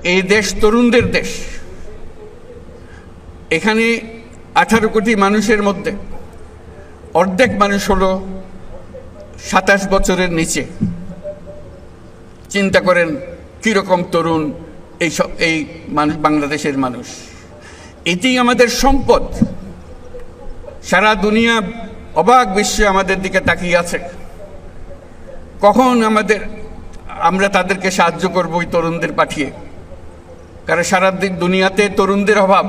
এই দেশ তরুণদের দেশ। এখানে 18 কোটি মানুষের মধ্যে অর্ধেক মানুষ হলো 27 বছরের নিচে। চিন্তা করেন কীরকম তরুণ এই মানুষ, বাংলাদেশের মানুষ। এটি আমাদের সম্পদ। সারা দুনিয়া অবাক বিশ্বে আমাদের দিকে তাকিয়ে আছে, কখন আমরা তাদেরকে সাহায্য করব ওই তরুণদের পাঠিয়ে। কারণ সারা দুনিয়াতে তরুণদের অভাব,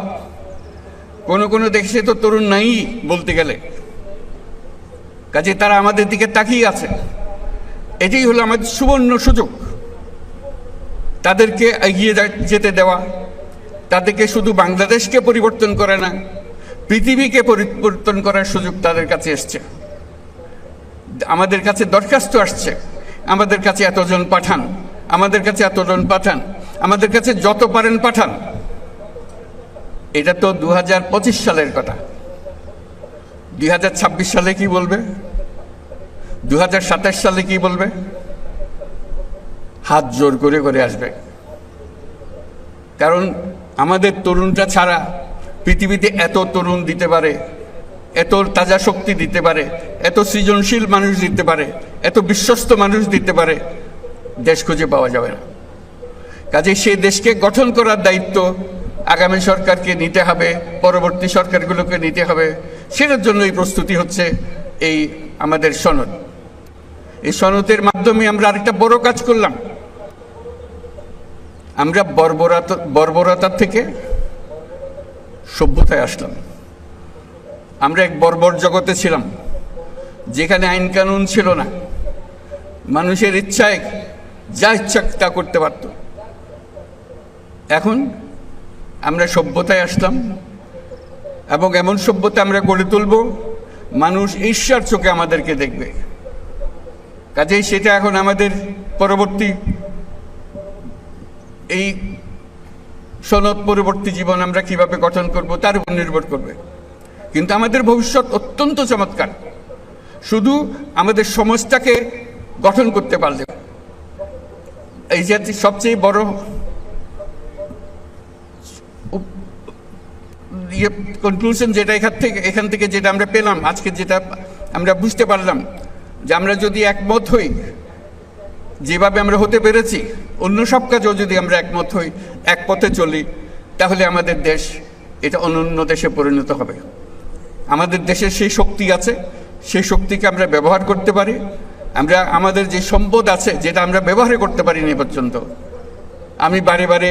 কোনো দেশে তো তরুণ নাই বলতে গেলে। কাজে তারা আমাদের দিকে তাকিয়ে আছে। এটাই হলো আমাদের সুবর্ণ সুযোগ, তাদেরকে এগিয়ে যেতে দেওয়া। তাদেরকে শুধু বাংলাদেশকে পরিবর্তন করে না, পৃথিবীকে পরিবর্তন করার সুযোগ তাদের কাছে এসছে। আমাদের কাছে দরখাস্ত আসছে, আমাদের কাছে এতজন পাঠান, আমাদের কাছে এতজন পাঠান, আমাদের কাছে যত পারেন পাঠান। এটা তো 2025 সালের কথা। 2026 সালে কি বলবে? 2027 সালে কি বলবে? হাত জোর করে করে আসবে। কারণ আমাদের তরুণটা ছাড়া পৃথিবীতে এত তরুণ দিতে পারে, এত তাজা শক্তি দিতে পারে, এত সৃজনশীল মানুষ দিতে পারে, এত বিশ্বস্ত মানুষ দিতে পারে, দেশ খুঁজে পাওয়া যাবে না। কাজে সেই দেশকে গঠন করার দায়িত্ব আগামী সরকারকে নিতে হবে, পরবর্তী সরকারগুলোকে নিতে হবে। সেটার জন্য এই প্রস্তুতি হচ্ছে এই আমাদের সনদ। এই সনদের মাধ্যমে আমরা আরেকটা বড় কাজ করলাম। আমরা বর্বরতার থেকে সভ্যতায় আসলাম। আমরা এক বর্বর জগতে ছিলাম, যেখানে আইন কানুন ছিল না, মানুষের ইচ্ছায় যা ইচ্ছা তা করতে পারত। এখন আমরা সভ্যতায় আসলাম, এবং এমন সভ্যতা আমরা গড়ে তুলব মানুষ ঈর্ষার চোখে আমাদেরকে দেখবে। কাজেই সেটা এখন আমাদের পরবর্তী এই সনদ পরবর্তী জীবন আমরা কিভাবে গঠন করব তার উপর নির্ভর করবে। কিন্তু আমাদের ভবিষ্যৎ অত্যন্ত চমৎকার, শুধু আমাদের সমাজটাকে গঠন করতে পারলে। এই যে সবচেয়ে বড় কনক্লুশন যেটা এখান থেকে যেটা আমরা পেলাম, আজকে যেটা আমরা বুঝতে পারলাম, যে আমরা যদি একমত হই, যেভাবে আমরা হতে পেরেছি, অন্য সব কাজেও যদি আমরা একমত হই, এক পথে চলি, তাহলে আমাদের দেশ এটা অনন্য দেশে পরিণত হবে। আমাদের দেশে সেই শক্তি আছে, সেই শক্তিকে আমরা ব্যবহার করতে পারি। আমাদের যে সম্পদ আছে, যেটা আমরা ব্যবহার করতে পারিনি পর্যন্ত। আমি বারে বারে